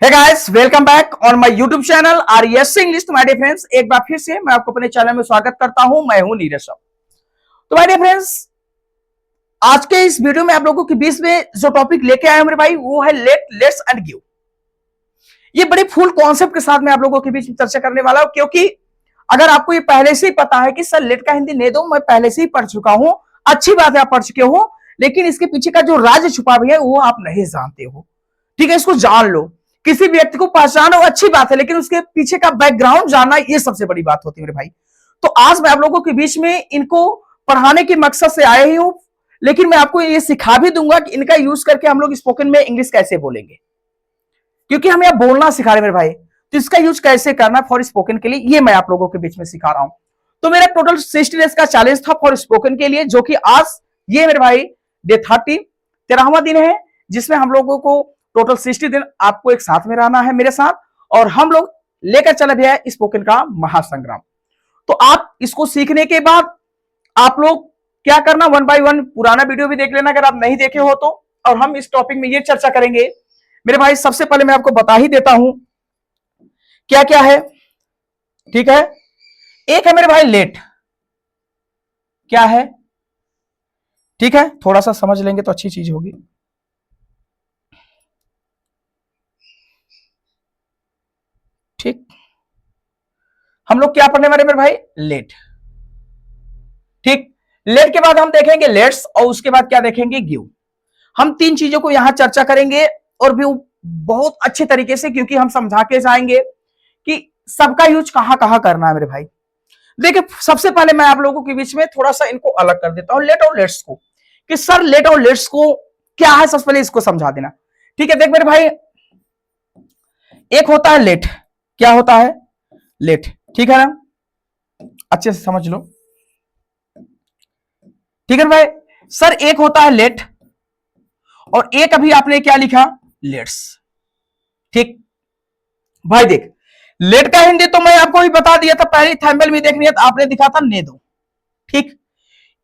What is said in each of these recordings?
Hey guys, welcome back on my YouTube channel RS English. तो my dear friends, एक बार फिर से मैं आपको अपने चैनल में स्वागत करता हूं। मैं हूं नीरज। तो माय डियर फ्रेंड्स, आज के इस वीडियो में आप लोगों के बीच में जो टॉपिक लेके आए मेरे भाई, वो है लेट, लेट्स एंड गिव। ये बड़े फुल कॉन्सेप्ट के साथ मैं आप लोगों के बीच में चर्चा करने वाला हूं, क्योंकि अगर आपको ये पहले से ही पता है कि सर लेट का हिंदी नहीं दो, मैं पहले से ही पढ़ चुका हूं, अच्छी बात है आप पढ़ चुके हो, लेकिन इसके पीछे का जो राज छुपा हुआ है वो आप नहीं जानते हो। ठीक है, इसको जान लो। किसी व्यक्ति को पहचानो अच्छी बात है, लेकिन उसके पीछे का बैकग्राउंड जानना ये सबसे बड़ी बात होती है मेरे भाई। तो आज मैं आप लोगों के बीच में इनको पढ़ाने के मकसद से आया ही हूं, लेकिन मैं आपको ये सिखा भी दूंगा कि इनका यूज करके हम लोग स्पोकन में इंग्लिश कैसे बोलेंगे, क्योंकि हम यहां बोलना सिखा रहे मेरे भाई। तो इसका यूज कैसे करना फॉर स्पोकन के लिए, ये मैं आप लोगों के बीच में सिखा रहा हूं। तो मेरा टोटल 60 डेज का चैलेंज था फॉर स्पोकन के लिए, जो कि आज ये मेरे भाई डे 30 13वां दिन है, जिसमें हम लोगों को टोटल 60 दिन आपको एक साथ में रहना है मेरे साथ, और हम लोग लेकर चले भी है स्पोकन का महासंग्राम। तो आप इसको सीखने के बाद आप लोग क्या करना, वन बाय वन पुराना वीडियो भी देख लेना अगर आप नहीं देखे हो तो। और हम इस टॉपिक में ये चर्चा करेंगे मेरे भाई। सबसे पहले मैं आपको बता ही देता हूं क्या क्या है। ठीक है, एक है मेरे भाई लेट। क्या है? ठीक है, थोड़ा सा समझ लेंगे तो अच्छी चीज होगी। ठीक, हम लोग क्या पढ़ने वाले मेरे भाई? लेट। ठीक, लेट के बाद हम देखेंगे लेट्स, और उसके बाद क्या देखेंगे? गिव। हम तीन चीजों को यहां चर्चा करेंगे, और भी बहुत अच्छे तरीके से, क्योंकि हम समझा के जाएंगे कि सबका यूज कहां कहां करना है मेरे भाई। देखिए, सबसे पहले मैं आप लोगों के बीच में थोड़ा सा इनको अलग कर देता हूं, लेट और लेट्स को, कि सर लेट और लेट्स को क्या है, सबसे पहले इसको समझा देना। ठीक है, देख मेरे भाई, एक होता है लेट। क्या होता है? लेट। ठीक है ना, अच्छे से समझ लो। ठीक है भाई, सर एक होता है लेट, और एक अभी आपने क्या लिखा? लेट्स। ठीक भाई, देख लेट का हिंदी तो मैं आपको ही बता दिया था, पहले थंबनेल में देखनी है तो आपने दिखा था ने दो। ठीक,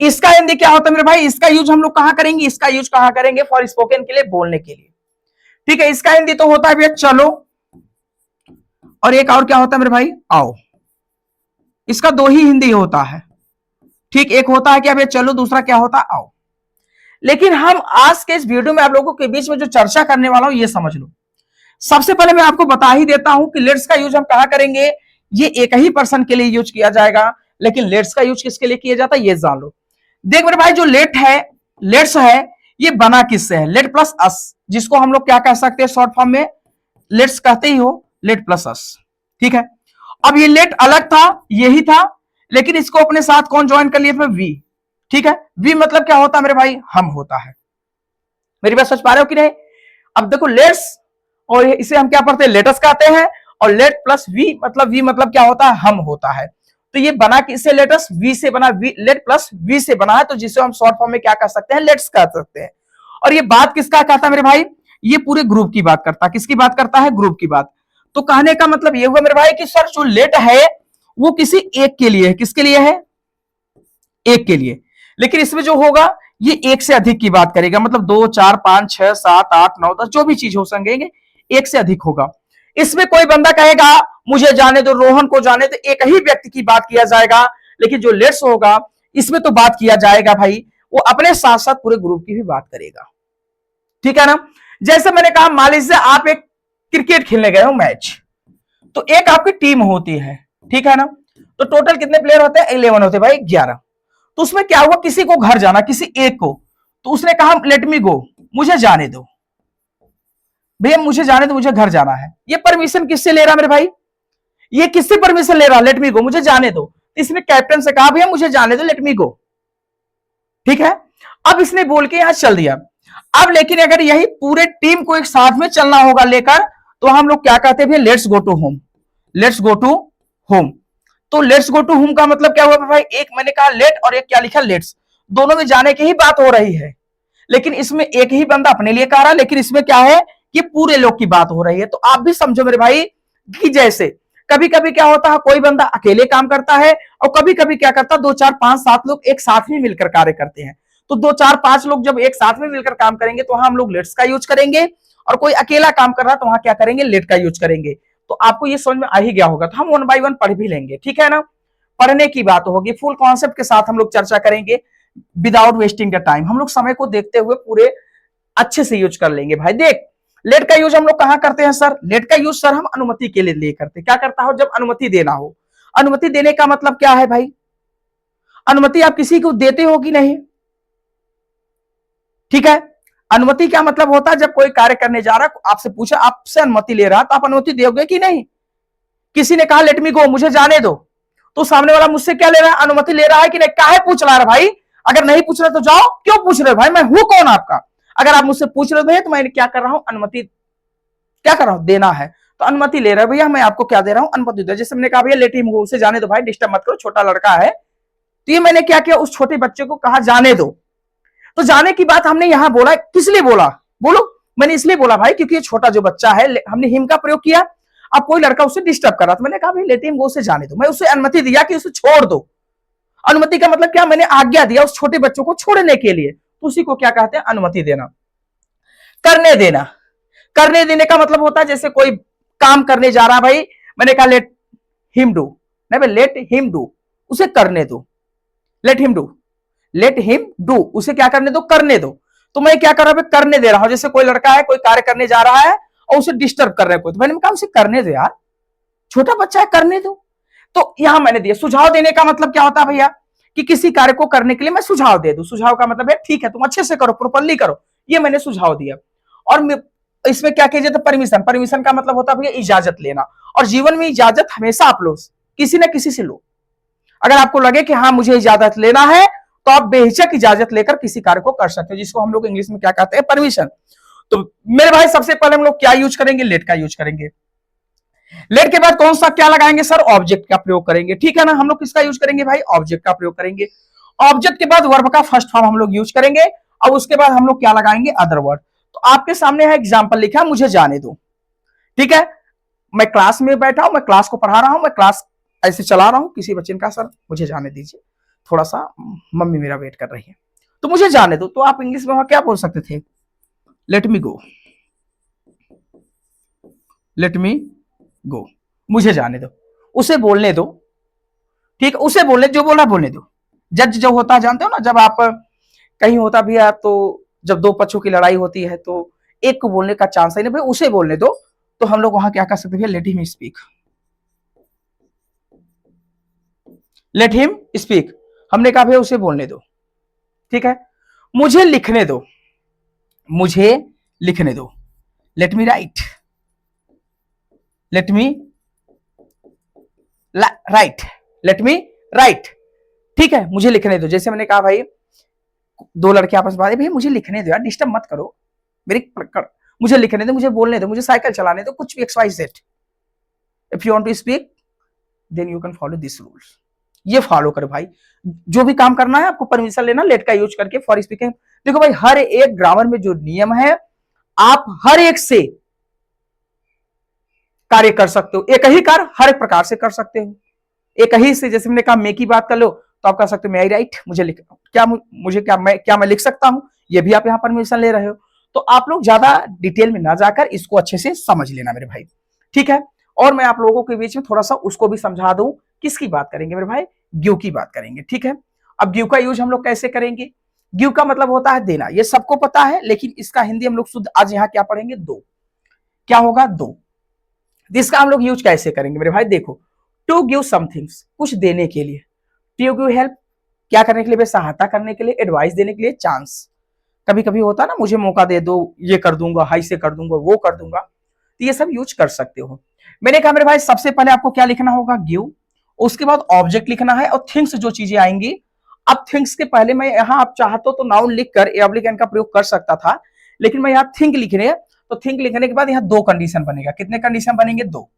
इसका हिंदी क्या होता है मेरे भाई? इसका यूज हम लोग कहां करेंगे? इसका यूज कहां करेंगे? फॉर स्पोकन के लिए, बोलने के लिए। ठीक है, इसका हिंदी तो होता है भैया चलो, और एक और क्या होता है मेरे भाई? आओ। इसका दो ही हिंदी होता है। ठीक, एक होता है क्या भैया चलो, दूसरा क्या होता है? आओ। लेकिन हम आज के इस वीडियो में आप लोगों के बीच में जो चर्चा करने वाला हूं, ये समझ लो। सबसे पहले मैं आपको बता ही देता हूं कि लेट्स का यूज हम कहां करेंगे। ये एक ही पर्सन के लिए यूज किया जाएगा, लेकिन लेट्स का यूज किसके लिए किया जाता है ये जान लो। देख मेरे भाई, जो लेट है, लेट्स है, ये बना किससे है? लेट प्लस अस, जिसको हम लोग क्या कह सकते हैं शॉर्ट फॉर्म में? लेट्स कहते ही हो, लेट प्लस अस। ठीक है, अब ये लेट अलग था, यही था, लेकिन इसको अपने साथ कौन ज्वाइन कर लिया? वी। ठीक है, वी मतलब क्या होता है मेरे भाई? हम होता है। मेरी बात समझ पा रहे हो कि नहीं? अब देखो, लेट्स और इसे हम क्या पढ़ते हैं? लेटस कहते हैं, और लेट प्लस वी मतलब क्या होता है? हम होता है। तो ये बना किससे? लेटस, वी से बना, वी लेट प्लस वी से बना है, तो जिसे हम शॉर्ट फॉर्म में क्या कर सकते हैं? लेट्स कह सकते हैं। और ये बात किसका कहता है मेरे भाई? ये पूरे ग्रुप की बात करता है। किसकी बात करता है? ग्रुप की बात। तो कहने का मतलब ये हुआ मेरे भाई कि सर जो लेट है वो किसी एक के लिए है। किसके लिए है? एक के लिए। लेकिन इसमें जो होगा ये एक से अधिक की बात करेगा, मतलब 2 4 5 6 7 8 9 10 जो भी चीज हो सकेंगे, एक से अधिक होगा। इसमें कोई बंदा कहेगा मुझे जाने दो, रोहन को जाने दो, एक ही व्यक्ति की बात किया जाएगा। लेकिन जो लेट्स होगा इसमें तो बात किया जाएगा भाई, वो अपने साथ साथ पूरे ग्रुप की भी बात करेगा। ठीक है ना? जैसे मैंने कहा, मान लीजिए आप एक क्रिकेट खेलने गए हो मैच, तो एक आपकी टीम होती है। ठीक है ना? तो टोटल कितने प्लेयर होते हैं? 11 होते हैं भाई, 11। तो उसमें क्या हुआ, किसी को घर जाना, किसी एक को, तो उसने कहा लेट मी गो, मुझे जाने दो भैया, मुझे जाने दो, मुझे घर जाना है। ये परमिशन किससे ले रहा मेरे भाई? ये किससे परमिशन ले रहा? लेट मी गो, मुझे जाने दो। इसने कैप्टन से कहा भैया मुझे जाने दो, लेट मी गो। ठीक है, अब इसने बोल के यहां चल दिया। अब लेकिन अगर यही पूरे टीम को एक साथ में चलना होगा लेकर, तो हम लोग क्या कहते हैं भैया? Let's go to home. Let's go to home. तो लेट्स गो टू होम का मतलब क्या हुआ भाई? एक मैंने कहा लेट, और एक क्या लिखा? लेट्स। दोनों में जाने की ही बात हो रही है, लेकिन इसमें एक ही बंदा अपने लिए कह रहा है, लेकिन इसमें क्या है कि पूरे लोग की बात हो रही है। तो आप भी समझो मेरे भाई कि जैसे कभी कभी क्या होता है, कोई बंदा अकेले काम करता है, और कभी कभी क्या करता है 2 4 5 7 लोग एक साथ में मिलकर कार्य करते हैं। तो 2 4 5 लोग जब एक साथ में मिलकर काम करेंगे तो हम लोग लेट्स का यूज करेंगे, और कोई अकेला काम कर रहा है तो वहां क्या करेंगे, लेट का यूज करेंगे। तो आपको ये समझ में आ ही गया होगा, तो हम वन बाय वन पढ़ भी लेंगे, ठीक है ना। पढ़ने की बात होगी, फुल कॉन्सेप्ट के साथ हम लोग चर्चा करेंगे, विदाउट वेस्टिंग द टाइम। हम लोग समय को देखते हुए पूरे अच्छे से यूज कर लेंगे भाई। देख, लेट का यूज हम लोग कहां करते हैं सर, लेट का यूज सर हम अनुमति के लिए करते हैं। क्या करता हो, जब अनुमति देना हो। अनुमति देने का मतलब क्या है भाई, अनुमति आप किसी को देते हो कि नहीं, ठीक है। अनुमति क्या मतलब होता है, जब कोई कार्य करने जा रहा है, आपसे पूछा, आपसे अनुमति ले रहा है, तो आप अनुमति दोगे कि नहीं। किसी ने कहा लेट मी गो, मुझे जाने दो, तो सामने वाला मुझसे क्या ले रहा है, अनुमति ले रहा है कि नहीं। काहे पूछ रहा है भाई, अगर नहीं पूछ रहे तो जाओ, क्यों पूछ रहे भाई, मैं हूं कौन आपका। अगर आप मुझसे पूछ रहे हो तो मैं क्या कर रहा हूं, अनुमति क्या कर रहा हूं, देना है, तो अनुमति ले रहा है भैया, मैं आपको क्या दे रहा हूं, अनुमति दे। जैसे मैंने कहा भैया लेट हिम गो, उसे जाने दो भाई, डिस्टर्ब मत करो, छोटा लड़का है। तो ये मैंने क्या किया, उस छोटे बच्चे को कहा जाने दो। तो जाने की बात हमने यहां बोला, किस लिए बोला, बोलो। मैंने इसलिए बोला भाई क्योंकि ये छोटा जो बच्चा है, हमने हिम का प्रयोग किया। अब कोई लड़का उसे डिस्टर्ब कर रहा था, मैंने कहा भाई लेट हिम गो, उसे जाने दो। मैं उसे अनुमति दिया कि उसे छोड़ दो। अनुमति का मतलब क्या, मैंने आज्ञा दिया उस छोटे बच्चों को छोड़ने के लिए, तो उसी को क्या कहते हैं, अनुमति देना। करने देना, करने देने का मतलब होता है जैसे कोई काम करने जा रहा है भाई, मैंने कहा लेट हिम डू, नहीं भाई लेट हिम डू, उसे करने दो। Let him do, let him do, उसे क्या करने दो, करने दो। तो मैं क्या कर रहा हूं, करने दे रहा हूं। जैसे कोई लड़का है, कोई कार्य करने जा रहा है और उसे डिस्टर्ब कर रहे हैं कोई, तो मैंने कहा उसे करने दो यार, छोटा बच्चा है, करने दो। तो यहां मैंने दिया। सुझाव देने का मतलब क्या होता है भैया, कि किसी कार्य को करने के लिए मैं सुझाव दे दूं। सुझाव का मतलब है ठीक है तुम अच्छे से करो, प्रॉपर्ली करो, ये मैंने सुझाव दिया। और इसमें क्या कीजिए, तो परमिशन, परमिशन का मतलब होता है भैया इजाजत लेना। और जीवन में इजाजत हमेशा आप लो, किसी न किसी से लो। अगर आपको लगे कि हाँ मुझे इजाजत लेना है, तो आप बेहिचक इजाजत लेकर किसी कार्य को कर सकते हो, जिसको हम लोग इंग्लिश में क्या कहते हैं, परमिशन। तो मेरे भाई सबसे पहले हम लोग क्या यूज करेंगे, लेट का यूज करेंगे। लेट के बाद कौन सा क्या लगाएंगे सर, ऑब्जेक्ट का प्रयोग करेंगे, ठीक है ना। हम लोग किसका यूज करेंगे भाई, ऑब्जेक्ट का प्रयोग करेंगे। ऑब्जेक्ट के बाद वर्ब का फर्स्ट फॉर्म हम लोग यूज करेंगे, और उसके बाद हम लोग क्या लगाएंगे, अदर वर्ड। तो आपके सामने है एग्जाम्पल लिखा, मुझे जाने दो, ठीक है। मैं क्लास में बैठा हूं, मैं क्लास को पढ़ा रहा हूं, मैं क्लास ऐसे चला रहा हूं, किसी बच्चे ने कहा सर मुझे जाने दीजिए, थोड़ा सा मम्मी मेरा वेट कर रही है, तो मुझे जाने दो। तो आप इंग्लिश में वहां क्या बोल सकते थे, लेट मी गो, लेट मी गो, मुझे जाने दो, उसे बोलने दो, ठीक, उसे बोलने, जो बोलना बोलने दो। जज जो होता है जानते हो ना, जब आप कहीं होता भी है, तो जब दो पक्षों की लड़ाई होती है तो एक को बोलने का चांस है नहीं, भाई उसे बोलने दो। तो हम लोग वहां क्या कर सकते हैं, let him speak, let him speak, हमने कहा भाई उसे बोलने दो, ठीक है। मुझे लिखने दो, मुझे लिखने दो, let me right, let me right, let me right, ठीक है, मुझे लिखने दो। जैसे मैंने कहा भाई दो लड़के आपस में, भाई मुझे लिखने दो यार, डिस्टर्ब मत करो, मेरी मुझे लिखने दो, मुझे बोलने दो, मुझे साइकिल चलाने दो, कुछ भी X Y Z. If you want to speak then you can follow this rules, ये फॉलो करो भाई। जो भी काम करना है आपको परमिशन लेना, लेट का यूज करके फॉर स्पीकिंग। देखो भाई हर एक ग्रामर में जो नियम है, आप हर एक से कार्य कर सकते हो, एक ही कार्य हर एक प्रकार से कर सकते हो, एक ही से। जैसे मैंने कहा मे की बात कर लो, तो आप कह सकते हो मे आई राइट, मुझे लिख, क्या मुझे क्या मैं लिख सकता हूं, ये भी आप यहां परमिशन ले रहे हो। तो आप लोग ज्यादा डिटेल में ना जाकर इसको अच्छे से समझ लेना मेरे भाई, ठीक है। और मैं आप लोगों के बीच में थोड़ा सा उसको भी समझा दूं, किसकी बात करेंगे मेरे भाई, गिव की बात करेंगे, ठीक है। अब गिव का यूज हम लोग कैसे करेंगे, गिव का मतलब होता है देना, ये सबको पता है, लेकिन इसका हिंदी हम लोग शुद्ध आज यहाँ क्या पढ़ेंगे, दो, क्या होगा, दो। इसका हम लोग यूज कैसे करेंगे मेरे भाई, देखो, टू गिव समथिंग्स, कुछ देने के लिए, टू गिव हेल्प, क्या करने के लिए, सहायता करने के लिए, एडवाइस देने के लिए, चांस, कभी कभी होता ना मुझे मौका दे दो, ये कर दूंगा, हाई से कर दूंगा, वो कर दूंगा, तो ये सब यूज कर सकते हो। मैंने कहा मेरे भाई सबसे पहले आपको क्या लिखना होगा, गिव, उसके बाद ऑब्जेक्ट लिखना है, और थिंग्स जो चीजें आएंगी। अब थिंग्स के पहले मैं यहाँ आप चाहते हो तो नाउन लिखकर एन का प्रयोग कर सकता था, लेकिन मैं यहाँ थिंक लिख रहे, तो थिंक लिखने के बाद यहाँ दो कंडीशन बनेगा, कितने कंडीशन बनेंगे, दो।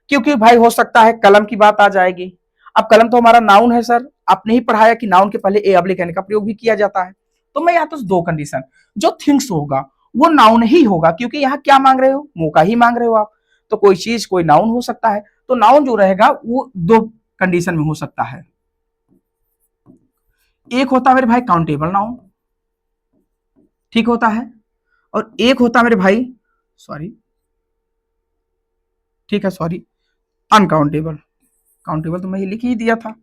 क्योंकि भाई हो सकता है कलम की बात आ जाएगी। अब कलम तो हमारा नाउन है सर, आपने ही पढ़ाया कि नाउन के पहले एन का प्रयोग भी किया जाता है। तो मैं यहाँ तो दो कंडीशन, जो थिंग्स होगा वो नाउन ही होगा, क्योंकि यहाँ क्या मांग रहे हो, मौका ही मांग रहे हो आप। तो कोई चीज कोई नाउन हो सकता है, तो नाउन जो रहेगा वो दो कंडीशन में हो सकता है। एक होता है मेरे भाई काउंटेबल नाउन, ठीक होता है, और एक होता है मेरे भाई सॉरी, ठीक है, सॉरी, अनकाउंटेबल, काउंटेबल तो मैं ये लिख ही दिया था,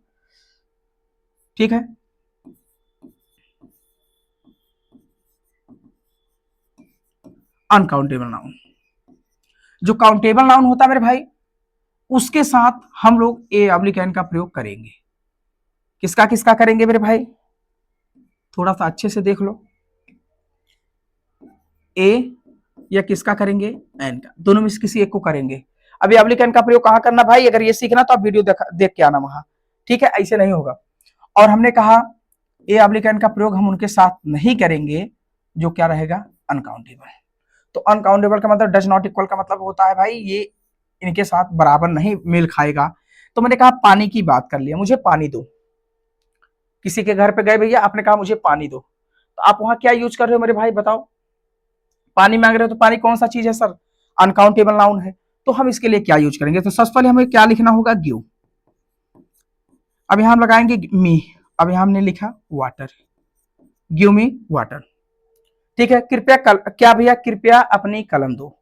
ठीक है। अनकाउंटेबल नाउन, जो काउंटेबल नाउन होता है मेरे भाई, उसके साथ हम लोग ए ऑब्लिक एन का प्रयोग करेंगे। किसका किसका करेंगे मेरे भाई, थोड़ा सा अच्छे से देख लो, ए या किसका करेंगे, एन का, दोनों में से किसी एक को करेंगे। अभी ऑब्लिक एन का प्रयोग कहां करना भाई, अगर ये सीखना तो आप वीडियो देख के आना वहां, ठीक है, ऐसे नहीं होगा। और हमने कहा ए ऑब्लिक एन का प्रयोग हम उनके साथ नहीं करेंगे जो क्या रहेगा, अनकाउंटेबल। तो अनकाउंटेबल का मतलब डज नॉट इक्वल का मतलब होता है भाई ये इनके साथ बराबर नहीं मेल खाएगा। तो मैंने कहा पानी की बात कर लिया, मुझे पानी दो, किसी के घर पे गए भैया, आपने कहा मुझे पानी दो, तो आप वहां क्या यूज कर रहे हो मेरे भाई बताओ, पानी मांग रहे हो, तो पानी कौन सा चीज है सर, अनकाउंटेबल नाउन है। तो हम इसके लिए क्या यूज करेंगे, तो सबसे पहले हमें क्या लिखना होगा, गिव। अब यहां हम लगाएंगे मी, अब यहां हमने लिखा वाटर, गिव मी वाटर, ठीक है। कृपया क्या भैया, कृपया अपनी कलम दो,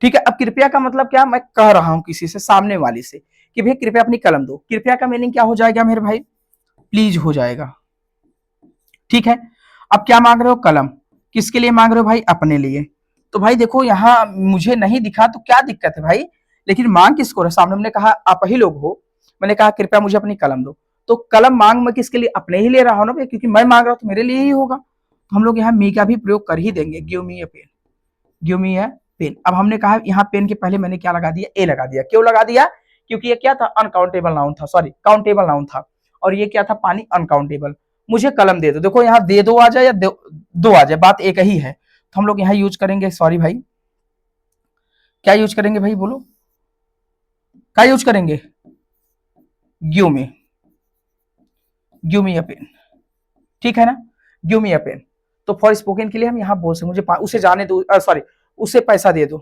ठीक है। अब कृपया का मतलब क्या, मैं कह रहा हूं किसी से, सामने वाली से, कि भैया कृपया अपनी कलम दो। कृपया का मीनिंग क्या हो जाएगा मेरे भाई, प्लीज हो जाएगा, ठीक है। अब क्या मांग रहे हो, कलम, किसके लिए मांग रहे हो भाई, अपने लिए। तो भाई देखो यहां मुझे नहीं दिखा तो क्या दिक्कत है भाई, लेकिन मांग किसको रहा, सामने हमने कहा आप ही लोग हो, मैंने कहा कृपया मुझे अपनी कलम दो, तो कलम मांग मैं किसके लिए, अपने ही ले रहा हूं ना भाई, क्योंकि मैं मांग रहा हूं तो मेरे लिए ही होगा, तो हम लोग यहाँ मी का भी प्रयोग कर ही देंगे, गिव मी ए पेन, गिव मी ए पेन। अब हमने कहा यहाँ पेन के पहले मैंने क्या लगा दिया, ए लगा दिया, क्यों लगा दिया, क्योंकि ये क्या था, अनकाउंटेबल नाउन था, सॉरी काउंटेबल नाउन था, और ये क्या था, पानी अनकाउंटेबल। मुझे कलम दे दो, देखो यहाँ दे दो आ जाए या दो आ जाए, बात एक ही है, तो हम लोग यहाँ यूज करेंगे, सॉरी भाई, क्या यूज करेंगे भाई बोलो, क्या यूज करेंगे, गिव मी, गिव मी अ पेन, ठीक है ना, गिव मी अ पेन। तो फॉर स्पोकन के लिए हम यहाँ बोल सकते, मुझे उसे जाने दो, सॉरी उसे पैसा दे दो,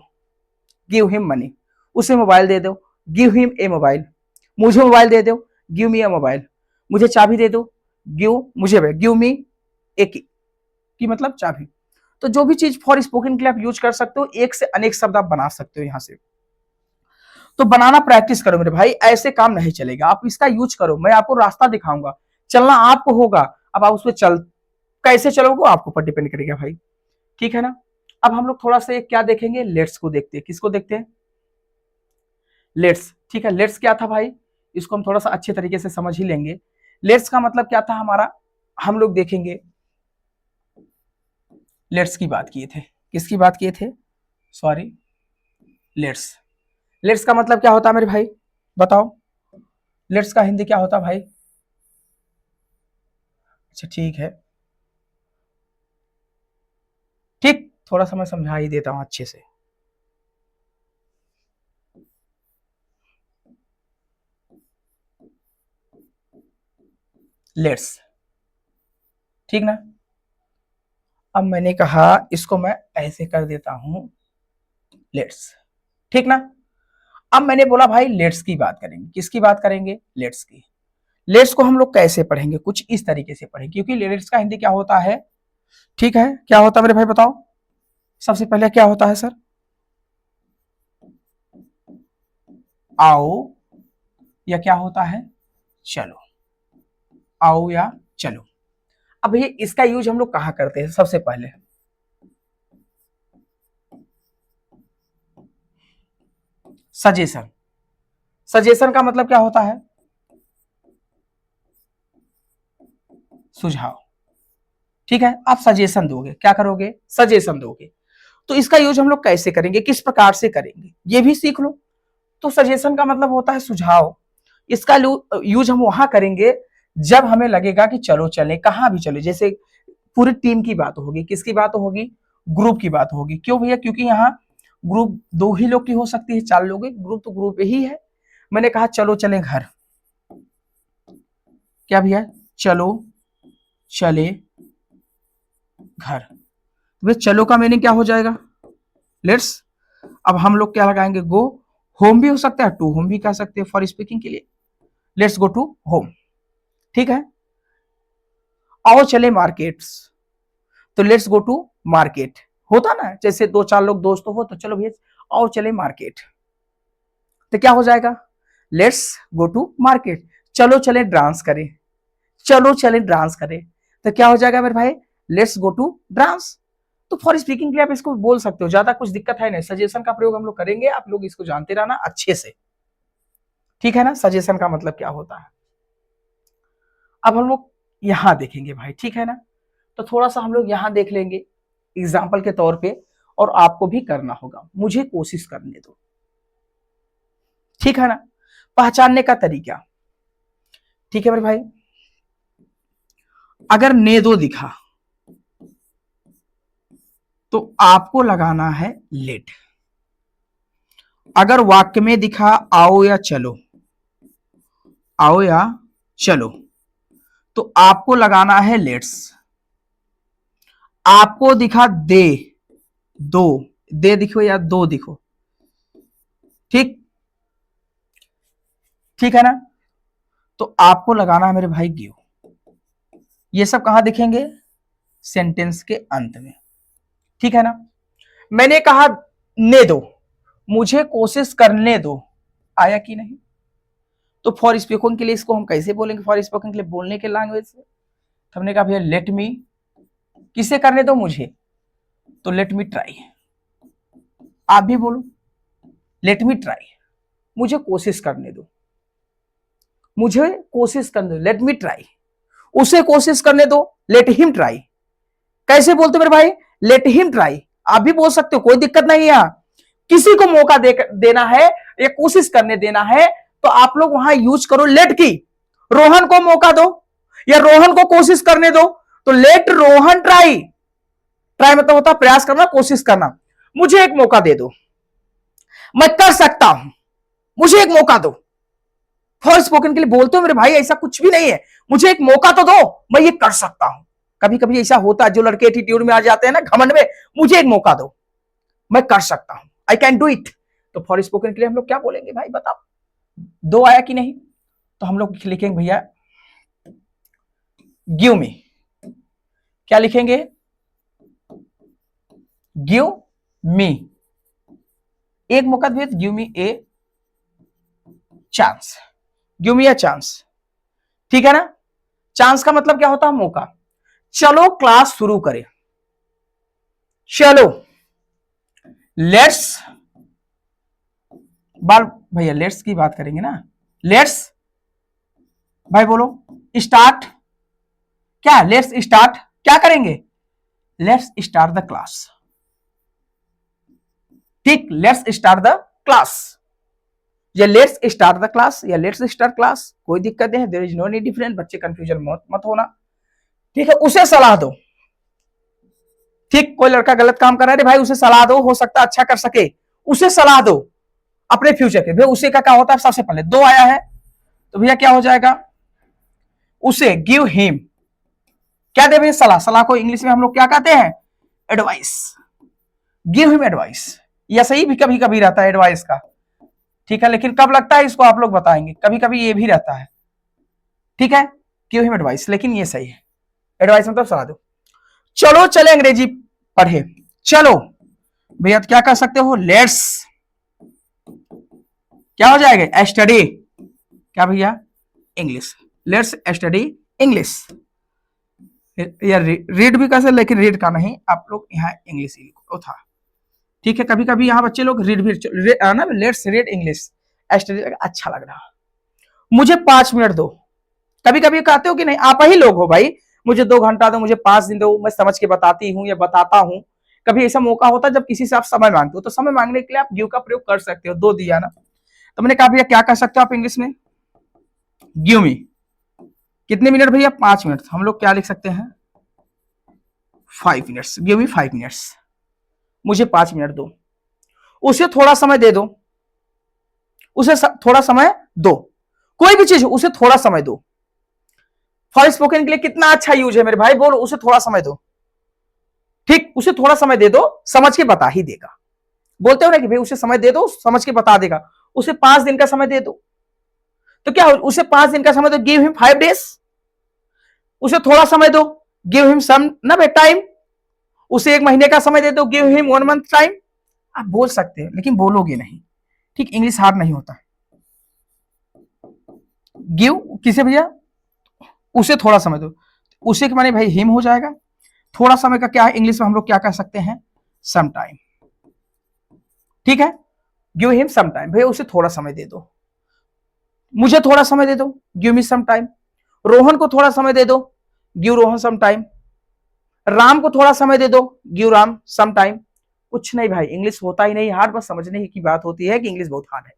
गिव हिम मनी, उसे मोबाइल दे दो, गिव हिम ए मोबाइल, मुझे मोबाइल दे दो, गिव मी अ मोबाइल, मुझे चाबी दे दो, गिव मी ए की मतलब चाबी। तो जो भी चीज फॉर स्पोकन के लिए आप यूज कर सकते हो, एक से अनेक शब्द आप बना सकते हो यहां से, तो बनाना प्रैक्टिस करो मेरे भाई, ऐसे काम नहीं चलेगा, आप इसका यूज करो, मैं आपको रास्ता दिखाऊंगा, चलना आपको होगा, अब आप उसमें चल कैसे चलोगे आपको पर डिपेंड करेगा भाई, ठीक है ना। अब हम लोग थोड़ा सा क्या देखेंगे, लेट्स को देखते हैं, किसको देखते हैं, लेट्स, ठीक है। लेट्स क्या था भाई, इसको हम थोड़ा सा अच्छे तरीके से समझ ही लेंगे। लेट्स का मतलब क्या था हमारा, हम लोग देखेंगे, लेट्स की बात किए थे, किसकी बात किए थे, सॉरी, लेट्स, लेट्स का मतलब क्या होता है मेरे भाई बताओ, लेट्स का हिंदी क्या होता है भाई, अच्छा ठीक है, ठीक, थोड़ा सा मैं समझा ही देता हूं अच्छे से। लेट्स, ठीक ना। अब मैंने कहा इसको मैं ऐसे कर देता हूं, लेट्स, ठीक ना। अब मैंने बोला भाई लेट्स की बात करेंगे, किसकी बात करेंगे, लेट्स की। लेट्स को हम लोग कैसे पढ़ेंगे, कुछ इस तरीके से पढ़ेंगे, क्योंकि लेट्स का हिंदी क्या होता है, ठीक है, क्या होता है मेरे भाई बताओ, सबसे पहले क्या होता है सर, आओ, या क्या होता है, चलो, आओ या चलो। अब ये इसका यूज हम लोग कहां करते हैं, सबसे पहले सजेशन, सजेशन का मतलब क्या होता है, सुझाव, ठीक है, आप सजेशन दोगे, क्या करोगे, सजेशन दोगे, तो इसका यूज हम लोग कैसे करेंगे, किस प्रकार से करेंगे, ये भी सीख लो। तो सजेशन का मतलब होता है सुझाव, इसका यूज हम वहां करेंगे जब हमें लगेगा कि चलो चले, कहां भी चले, जैसे पूरी टीम की बात होगी, किसकी बात होगी, ग्रुप की बात होगी, क्यों भैया, क्योंकि यहाँ ग्रुप दो ही लोग की हो सकती है, चार लोग, ग्रुप तो ग्रुप ही है। मैंने कहा चलो चले घर, क्या भैया, चलो चले घर, वे चलो का मीनिंग क्या हो जाएगा, लेट्स। अब हम लोग क्या लगाएंगे, गो, होम भी हो सकता है, टू होम भी कह सकते हैं फॉर स्पीकिंग के लिए, लेट्स गो टू होम, ठीक है। आओ चले मार्केट्स, तो लेट्स गो टू मार्केट होता ना, जैसे दो चार लोग दोस्त हो तो चलो भैया आओ चले मार्केट, तो क्या हो जाएगा, लेट्स गो टू मार्केट। चलो चले डांस करें, चलो चले डांस करें, तो क्या हो जाएगा मेरे भाई, लेट्स गो टू डांस। तो फॉर स्पीकिंग के लिए आप इसको बोल सकते हो, ज्यादा कुछ दिक्कत है नहीं। सजेशन का प्रयोग हम लोग करेंगे, आप लोग इसको जानते रहना अच्छे से, ठीक है ना। सजेशन का मतलब क्या होता है, अब हम लोग यहां देखेंगे भाई, ठीक है ना। तो थोड़ा सा हम लोग यहां देख लेंगे एग्जाम्पल के तौर पे, और आपको भी करना होगा, मुझे कोशिश करने दो, ठीक है ना। पहचानने का तरीका, ठीक है मेरे भाई, अगर ने दो दिखा तो आपको लगाना है लेट। अगर वाक्य में दिखा आओ या चलो, आओ या चलो, तो आपको लगाना है लेट्स। आपको दिखा दे, दो, दे दिखो या दो दिखो, ठीक, ठीक है ना। तो आपको लगाना है मेरे भाई गिव। ये सब कहां दिखेंगे, सेंटेंस के अंत में, ठीक है ना। मैंने कहा ने दो, मुझे कोशिश करने दो, आया कि नहीं। तो फॉर स्पीकिंग के लिए इसको हम कैसे बोलेंगे, फॉर स्पीकिंग के लिए बोलने के लैंग्वेज से तो हमने कहा भैया लेट मी, किसे करने दो, मुझे, तो लेट मी ट्राई। आप भी बोलो लेट मी ट्राई, मुझे कोशिश करने दो, मुझे कोशिश करने दो, लेट मी ट्राई। उसे कोशिश करने दो, लेट हिम ट्राई। कैसे बोलते मेरे भाई, लेट हिम ट्राई। आप भी बोल सकते हो, कोई दिक्कत नहीं है। यहां किसी को मौका देना है या कोशिश करने देना है तो आप लोग वहां यूज करो लेट की। रोहन को मौका दो या रोहन को कोशिश करने दो, तो लेट रोहन ट्राई। ट्राई मतलब होता प्रयास करना, कोशिश करना। मुझे एक मौका दे दो, मैं कर सकता हूं, मुझे एक मौका दो। फॉर स्पोकन के लिए बोलते हो मेरे भाई, ऐसा कुछ भी नहीं है, मुझे एक मौका तो दो, मैं ये कर सकता हूं। कभी कभी ऐसा होता है, जो लड़के एटीट्यूड में आ जाते हैं ना, घमंड में, मुझे एक मौका दो, मैं कर सकता हूं, आई कैन डू इट। तो फॉर स्पोकन के लिए हम लोग क्या बोलेंगे भाई, बताओ, दो आया कि नहीं। तो हम लोग लिखेंगे भैया गिव मी, क्या लिखेंगे, गिव मी, एक मौका दे, give me a chance, give me a chance, ठीक है ना। चांस का मतलब क्या होता है, मौका। चलो क्लास शुरू करें, चलो लेट्स, बाल भैया लेट्स की बात करेंगे ना, लेट्स भाई बोलो स्टार्ट, क्या लेट्स स्टार्ट, क्या करेंगे, लेट्स स्टार्ट द क्लास, ठीक, लेट्स स्टार्ट द क्लास, या लेट्स स्टार्ट द क्लास या लेट्स स्टार्ट क्लास, कोई दिक्कत नहीं है, there is no any difference. बच्चे कंफ्यूजन मत होना, ठीक है। उसे सलाह दो, ठीक, कोई लड़का गलत काम कर रहा है भाई, उसे सलाह दो, हो सकता है अच्छा कर सके, उसे सलाह दो अपने फ्यूचर के। भैया उसे का क्या होता है, सबसे पहले दो आया है तो भैया क्या हो जाएगा, उसे गिव हिम, क्या दे भैया, सलाह। सलाह को इंग्लिश में हम लोग क्या कहते हैं, एडवाइस, गिव हिम एडवाइस। या सही भी कभी कभी रहता है एडवाइस का, ठीक है, लेकिन कब लगता है इसको आप लोग बताएंगे, कभी कभी ये भी रहता है, ठीक है, गिव हिम एडवाइस, लेकिन ये सही है, एडवाइस मतलब सलाह दो। चलो चले अंग्रेजी पढ़े, चलो भैया क्या कर सकते हो, लेट्स, क्या हो जाएगा, स्टडी, क्या भैया, इंग्लिश, लेट्स स्टडी इंग्लिश, या रीड भी कर सकते, लेकिन रीड का नहीं, आप लोग यहाँ इंग्लिश लिखो था, ठीक है। कभी कभी यहाँ बच्चे लोग रीड भी ना, लेट्स रीड इंग्लिश, स्टडी अच्छा लग रहा, मुझे 5 मिनट दो। कभी कभी कहते हो कि नहीं, आप ही लोग हो भाई, मुझे 2 घंटा दो, मुझे 5 दिन दो, मैं समझ के बताती हूँ या बताता हूँ। कभी ऐसा मौका होता है जब किसी से आप समय मांगते हो, तो समय मांगने के लिए आप गिव का प्रयोग कर सकते हो, दो दिया ना, तो मैंने कहा भैया क्या कर सकते हो आप इंग्लिश में, गिव मी, कितने मिनट भैया, 5 मिनट। हम लोग क्या लिख सकते हैं, 5 मिनट्स, गिव मी 5 मिनट्स, मुझे 5 मिनट दो, उसे थोड़ा समय दे दो, उसे थोड़ा समय दो, कोई भी चीज उसे थोड़ा समय दो। फॉर स्पोकन के लिए कितना अच्छा यूज है मेरे भाई, बोलो उसे थोड़ा समय दो, ठीक, उसे थोड़ा समय दे दो, समझ के बता ही देगा। बोलते हो ना कि भाई उसे समय दे दो, समझ के बता देगा, उसे 5 दिन का समय दे दो, तो क्या हो, उसे 5 दिन का समय दो, गिव हिम 5 डेज, उसे थोड़ा समय दो, गिव हिम सम ना टाइम, उसे 1 महीने का समय दे दो, गिव हिम 1 मंथ टाइम। आप बोल सकते हैं लेकिन बोलोगे नहीं, ठीक, इंग्लिश हार्ड नहीं होता। गिव किसे भैया, उसे थोड़ा समय दो, उसे के माने भाई हिम हो जाएगा। थोड़ा समय का क्या है इंग्लिश में हम लोग क्या कह सकते हैं, सम टाइम, ठीक है। गिव हिम सम टाइम, भैया उसे थोड़ा समय दे दो, मुझे थोड़ा समय दे दो, give me some time. Rohan को थोड़ा समय दे दो, give Rohan some time. Ram को थोड़ा समय दे दो, गिव राम सम टाइम। कुछ नहीं भाई, इंग्लिश होता ही नहीं हार्ड, बस समझने की बात होती है कि इंग्लिश बहुत हार्ड है।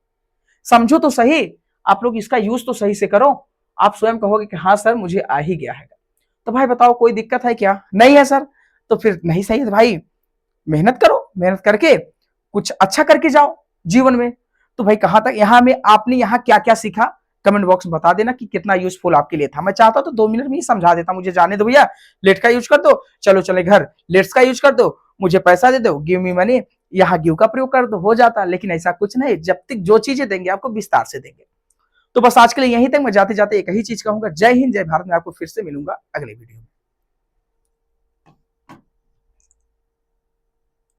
समझो तो सही, आप लोग इसका यूज तो सही से करो, आप स्वयं कहोगे कि हाँ सर मुझे आ ही गया है। तो भाई बताओ कोई दिक्कत है क्या, नहीं है सर, तो फिर नहीं सही है भाई, मेहनत करो, मेहनत करके कुछ अच्छा करके जाओ जीवन में। तो भाई कहां तक यहां में आपने यहां क्या क्या सीखा, कमेंट बॉक्स में बता देना कि कितना यूजफुल आपके लिए था। मैं चाहता तो 2 मिनट में ही समझा देता, मुझे जाने दो भैया, लेट का यूज कर दो, चलो चले घर, लेट्स का यूज कर दो, मुझे पैसा दे दो, गिव मी मनी, यहाँ गिव का प्रयोग कर दो, हो जाता। लेकिन ऐसा कुछ नहीं, जब तक जो चीजें देंगे आपको विस्तार से देंगे। तो बस आज के लिए यहीं तक, मैं जाते जाते एक ही चीज कहूंगा, जय हिंद जय भारत। में आपको फिर से मिलूंगा अगले वीडियो में।